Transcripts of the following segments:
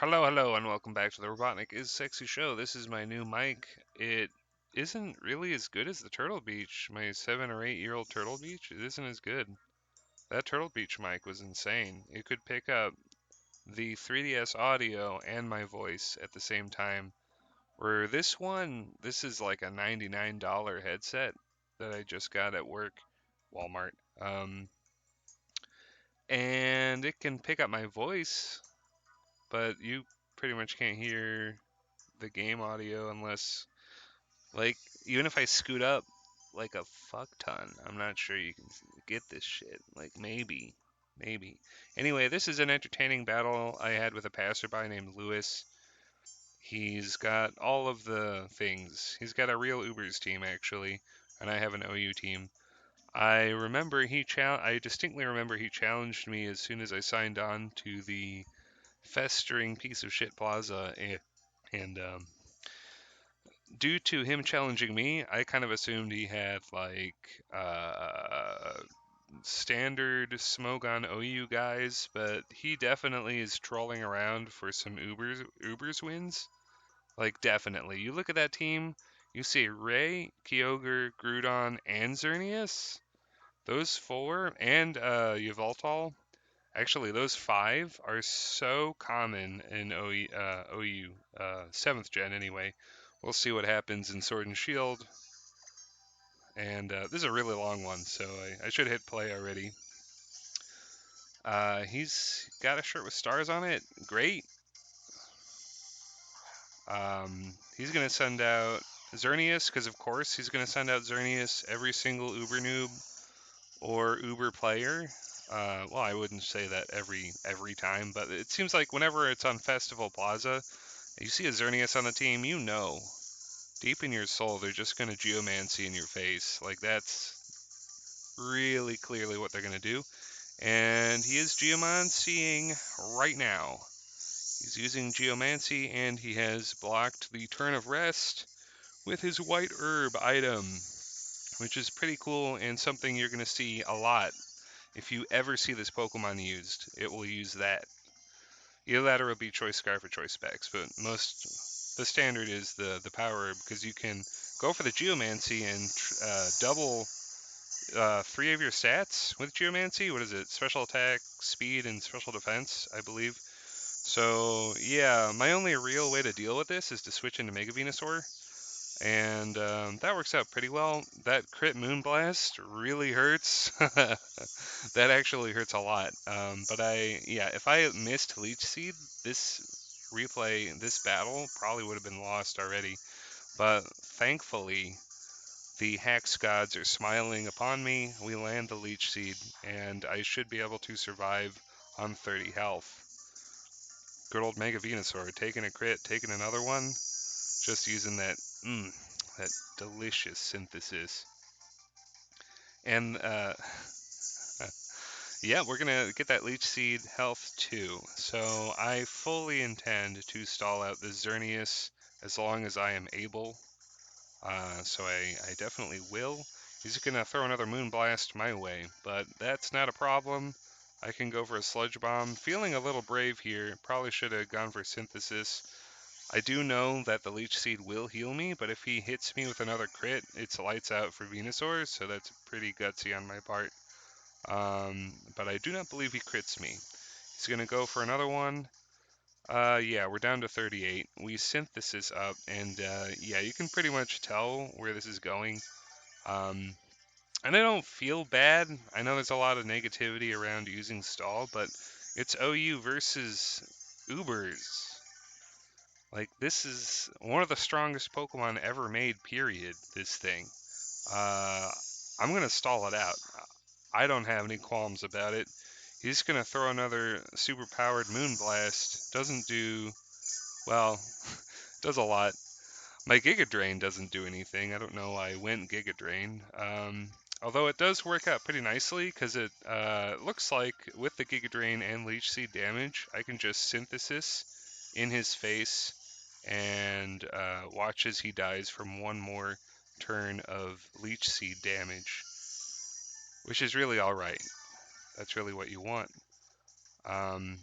Hello, hello, and welcome back to the RobotnikIsSexy show. This is my new mic. It isn't really as good as the Turtle Beach, my 7 or 8 year old Turtle Beach. It isn't as good. That Turtle Beach mic was insane. It could pick up the 3DS audio and my voice at the same time. Where this one, this is like a $99 headset that I just got at work, Walmart. Um, and it can pick up my voice, but you pretty much can't hear the game audio unless, like, even if I scoot up like a fuck ton, I'm not sure you can get this shit. Like, maybe. Anyway, this is an entertaining battle I had with a passerby named Lewis. He's got all of the things. He's got a real Ubers team actually, and I have an OU team. I distinctly remember he challenged me as soon as I signed on to the festering piece of shit plaza, and due to him challenging me, I kind of assumed he had like standard Smogon OU guys, but he definitely is trolling around for some Ubers wins. Like definitely. You look at that team, you see Ray, Kyogre, Groudon, and Xerneas. Those four and Yveltal. Actually, those five are so common in OU, 7th gen anyway. We'll see what happens in Sword and Shield. And this is a really long one, so I should hit play already. He's got a shirt with stars on it. Great. He's going to send out Xerneas, because of course he's going to send out Xerneas every single Uber noob or Uber player. Well, I wouldn't say that every time, but it seems like whenever it's on Festival Plaza, you see a Xerneas on the team, you know, deep in your soul, they're just going to Geomancy in your face. Like, that's really clearly what they're going to do. And he is Geomancying right now. He's using Geomancy, and he has blocked the turn of rest with his white herb item, which is pretty cool and something you're going to see a lot. If you ever see this Pokemon used, it will use that. Either that or it'll be Choice Scarf or Choice Specs, but the standard is the Power Herb, because you can go for the Geomancy and double three of your stats with Geomancy. What is it? Special attack, speed, and special defense, I believe. So yeah, my only real way to deal with this is to switch into Mega Venusaur, and that works out pretty well. That crit Moonblast really hurts. That actually hurts a lot. But yeah, if I missed Leech Seed, this battle probably would have been lost already. But thankfully, the Hex gods are smiling upon me. We land the Leech Seed, and I should be able to survive on 30 health. Good old Mega Venusaur, taking a crit, taking another one, just using that delicious synthesis. And yeah, we're gonna get that Leech Seed health too. So I fully intend to stall out the Xerneas as long as I am able. So I definitely will. He's gonna throw another Moonblast my way, but that's not a problem. I can go for a Sludge Bomb. Feeling a little brave here. Probably should have gone for Synthesis. I do know that the Leech Seed will heal me, but if he hits me with another crit, it's lights out for Venusaur, so that's pretty gutsy on my part. But I do not believe he crits me. He's gonna go for another one. Yeah, we're down to 38. We synthesis up, and yeah, you can pretty much tell where this is going. Um, and I don't feel bad. I know there's a lot of negativity around using stall, but it's OU versus Ubers. Like, this is one of the strongest Pokemon ever made, period, this thing. Uh, I'm gonna stall it out. I don't have any qualms about it. He's gonna throw another super powered Moonblast. Doesn't do, well, does a lot. My Giga Drain doesn't do anything. I don't know why I went Giga Drain. Although it does work out pretty nicely, because it looks like with the Giga Drain and Leech Seed damage, I can just Synthesis in his face and watch as he dies from one more turn of Leech Seed damage, which is really alright. That's really what you want. Um,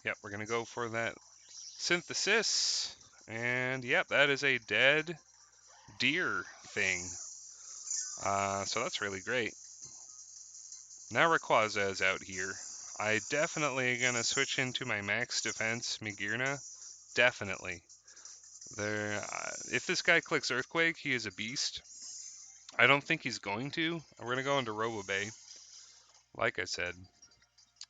Yep, we're gonna go for that synthesis. And yep, that is a dead deer thing. So that's really great. Now Rayquaza is out here. I definitely gonna switch into my max defense Migirna. Definitely. If this guy clicks Earthquake, he is a beast. I don't think he's going to. We're gonna go into Robo Bay. Like I said,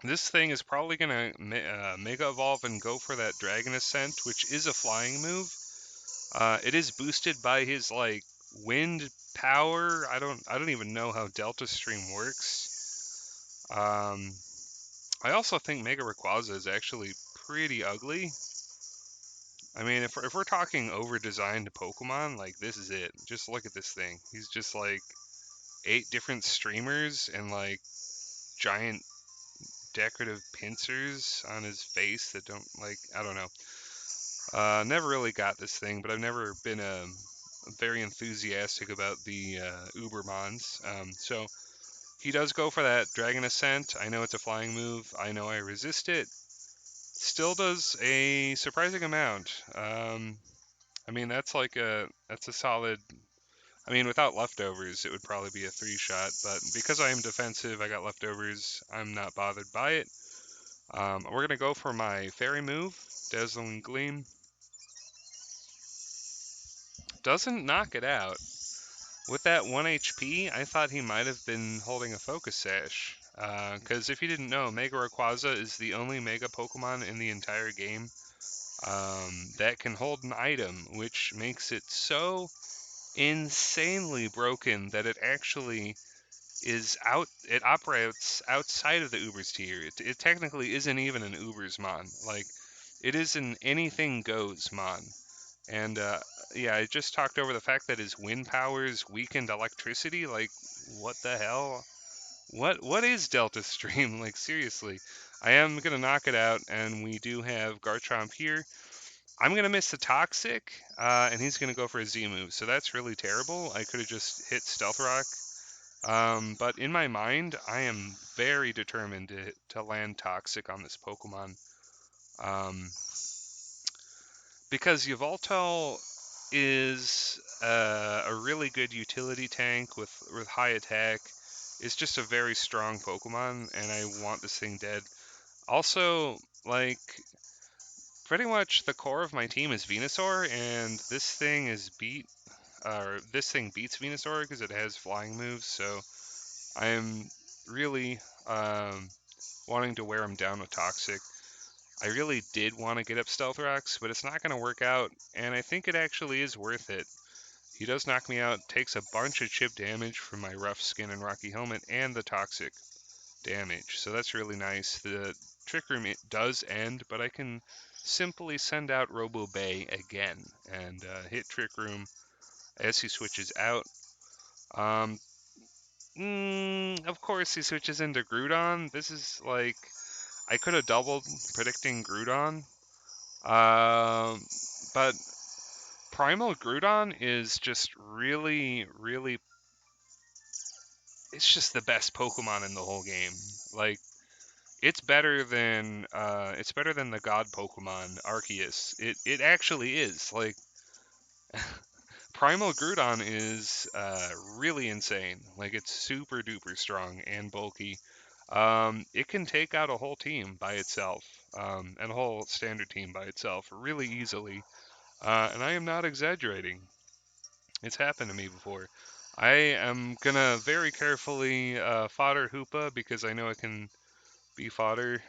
this thing is probably gonna Mega Evolve and go for that Dragon Ascent, which is a flying move. It is boosted by his like wind power. I don't even know how Delta Stream works. Um, I also think Mega Rayquaza is actually pretty ugly. I mean, if we're talking over-designed Pokemon, like this is it. Just look at this thing. He's just like 8 different streamers and like giant decorative pincers on his face that don't like I don't know. Never really got this thing, but I've never been very enthusiastic about the Ubermons. So he does go for that Dragon Ascent. I know it's a flying move. I know I resist it. Still does a surprising amount. I mean that's a solid. I mean without leftovers it would probably be a 3-shot, but because I am defensive, I got leftovers. I'm not bothered by it. We're gonna go for my fairy move, Dazzling Gleam. Doesn't knock it out. With that 1 HP, I thought he might have been holding a Focus Sash. Because if you didn't know, Mega Rayquaza is the only Mega Pokemon in the entire game that can hold an item, which makes it so insanely broken that it actually it operates outside of the Uber's tier. It technically isn't even an Uber's Mon. Like, it is an anything goes Mon. And yeah, I just talked over the fact that his wind powers weakened electricity. Like, what the hell? What is Delta Stream? Like, seriously. I am gonna knock it out, and we do have Garchomp here. I'm gonna miss the Toxic, and he's gonna go for a Z move. So that's really terrible. I could have just hit Stealth Rock. But in my mind, I am very determined to land Toxic on this Pokemon. Um, because Yveltal is a really good utility tank with high attack. It's just a very strong Pokemon, and I want this thing dead. Also, like, pretty much the core of my team is Venusaur, and this thing beats Venusaur because it has flying moves. So I'm really wanting to wear him down with Toxic. I really did want to get up Stealth Rocks, but it's not going to work out, and I think it actually is worth it. He does knock me out, takes a bunch of chip damage from my Rough Skin and Rocky Helmet, and the Toxic damage, so that's really nice. The Trick Room does end, but I can simply send out Robo Bay again and hit Trick Room as he switches out. Um, of course, he switches into Groudon. This is like I could have doubled predicting Groudon, but Primal Groudon is just really, really. It's just the best Pokemon in the whole game. Like it's better than the God Pokemon Arceus. It actually is. Like Primal Groudon is really insane. Like it's super duper strong and bulky. It can take out a whole team by itself, and a whole standard team by itself really easily. And I am not exaggerating. It's happened to me before. I am gonna very carefully fodder Hoopa because I know it can be fodder.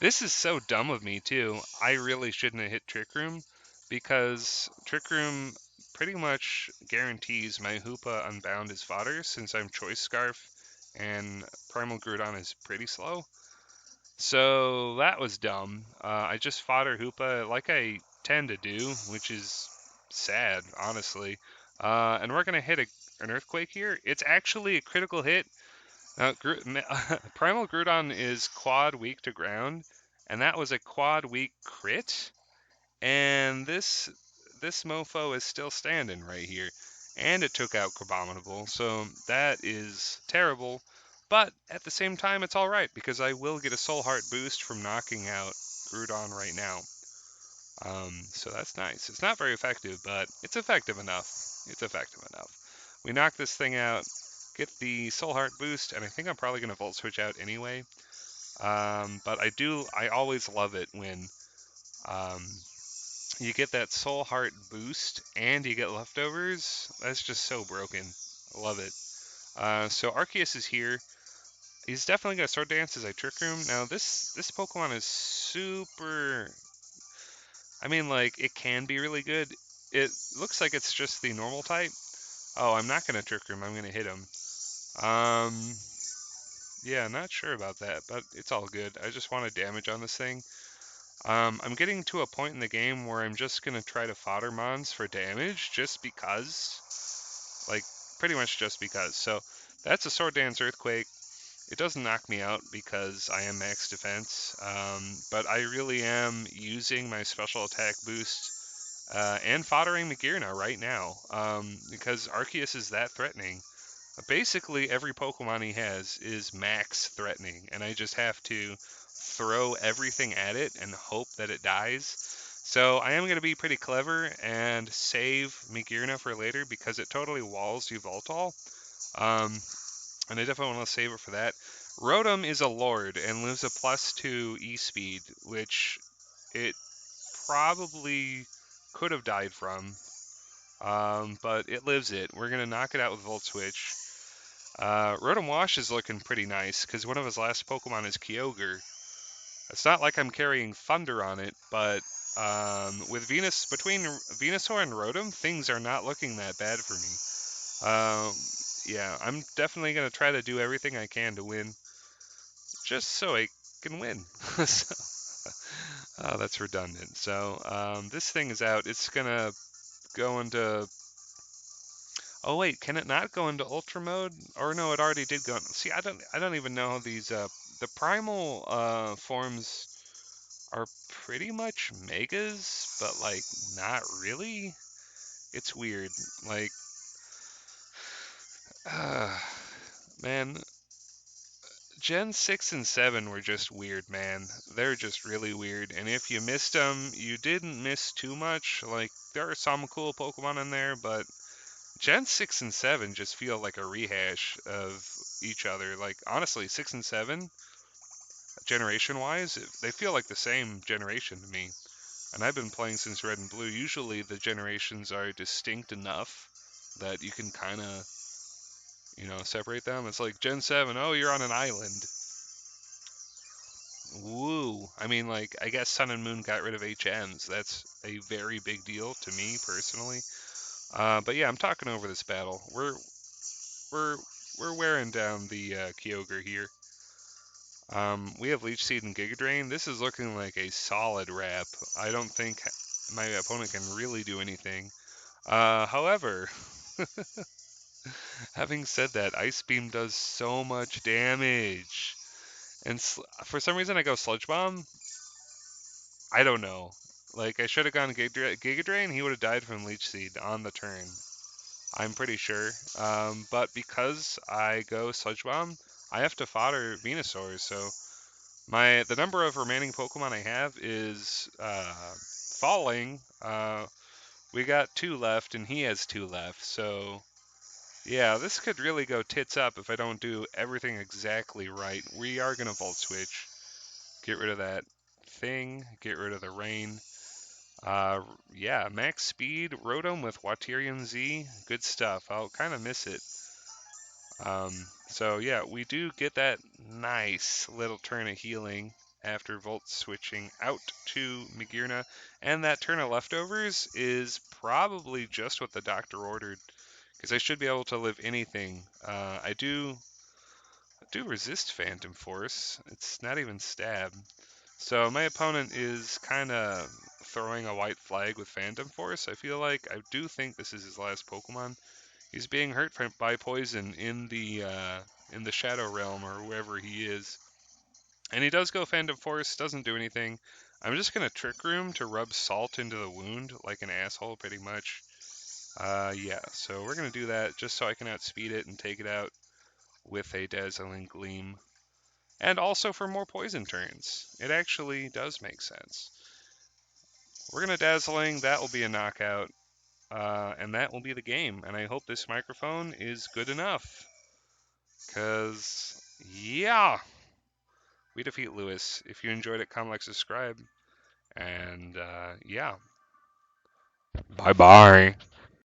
This is so dumb of me too. I really shouldn't have hit Trick Room because Trick Room pretty much guarantees my Hoopa Unbound is fodder since I'm Choice Scarf and Primal Groudon is pretty slow. So that was dumb. I just fodder Hoopa like I tend to do, which is sad, honestly. And we're gonna hit an Earthquake here. It's actually a critical hit. Primal Groudon is quad weak to ground, and that was a quad weak crit. And this mofo is still standing right here, and it took out Crabominable, so that is terrible. But at the same time, it's alright, because I will get a Soul Heart boost from knocking out Groudon right now. So that's nice. It's not very effective, but it's effective enough. It's effective enough. We knock this thing out, get the Soul Heart boost, and I think I'm probably going to Volt Switch out anyway. But I always love it when um, you get that Soul Heart boost and you get leftovers. That's just so broken. I love it. So Arceus is here. He's definitely going to Sword Dance as I Trick Room. Now this Pokemon is super. I mean, like, it can be really good. It looks like it's just the normal type. Oh, I'm not going to Trick Room. I'm going to hit him. Um, yeah, not sure about that, but it's all good. I just want to damage on this thing. I'm getting to a point in the game where I'm just going to try to fodder mons for damage just because. Like, pretty much just because. So, that's a Sword Dance Earthquake. It doesn't knock me out because I am max defense, but I really am using my special attack boost and foddering Magearna right now because Arceus is that threatening. Basically, every Pokemon he has is max threatening, and I just have to throw everything at it and hope that it dies. So I am going to be pretty clever and save Magearna for later because it totally walls Yveltal. Um, and I definitely want to save it for that. Rotom is a Lord and lives a +2 E-Speed, which it probably could have died from. But it lives it. We're going to knock it out with Volt Switch. Rotom Wash is looking pretty nice because one of his last Pokemon is Kyogre. It's not like I'm carrying Thunder on it, but with between Venusaur and Rotom, things are not looking that bad for me. Yeah, I'm definitely gonna try to do everything I can to win, just so I can win. So, oh, that's redundant. So this thing is out. It's gonna go into. Oh wait, can it not go into Ultra mode? Or no, it already did go. See, I don't even know these. The primal forms are pretty much megas, but like not really. It's weird. Like, man, Gen 6 and 7 were just weird, man. They're just really weird. And if you missed them, you didn't miss too much. Like, there are some cool Pokemon in there, but Gen 6 and 7 just feel like a rehash of each other. Like, honestly, 6 and 7, generation-wise, they feel like the same generation to me. And I've been playing since Red and Blue. Usually the generations are distinct enough that you can kind of, separate them. It's like Gen 7, oh, you're on an island. Woo. I mean, like, I guess Sun and Moon got rid of HMs. That's a very big deal to me personally. But yeah, I'm talking over this battle. We're we're wearing down the Kyogre here. We have Leech Seed and Giga Drain. This is looking like a solid wrap. I don't think my opponent can really do anything. However, having said that, Ice Beam does so much damage. And for some reason I go Sludge Bomb. I don't know. Like, I should have gone Giga Drain, he would have died from Leech Seed on the turn. I'm pretty sure. But because I go Sludge Bomb, I have to fodder Venusaur, so the number of remaining Pokemon I have is falling. We got 2 left, and he has 2 left, so yeah, this could really go tits up if I don't do everything exactly right. We are going to Volt Switch. Get rid of that thing. Get rid of the rain. Yeah, max speed, Rotom with Waterian Z. Good stuff. I'll kind of miss it. So yeah, we do get that nice little turn of healing after Volt switching out to Magearna. And that turn of leftovers is probably just what the doctor ordered, because I should be able to live anything. I do resist Phantom Force. It's not even stab. So my opponent is kind of throwing a white flag with Phantom Force. I do think this is his last Pokemon. He's being hurt by poison in the Shadow Realm or wherever he is. And he does go Phantom Force, doesn't do anything. I'm just gonna Trick Room to rub salt into the wound like an asshole, pretty much. Yeah, so we're gonna do that just so I can outspeed it and take it out with a Dazzling Gleam, and also for more poison turns. It actually does make sense. We're going to Dazzling, that will be a knockout, and that will be the game. And I hope this microphone is good enough, because, yeah, we defeat Lewis. If you enjoyed it, comment, like, subscribe, and, yeah. Bye-bye.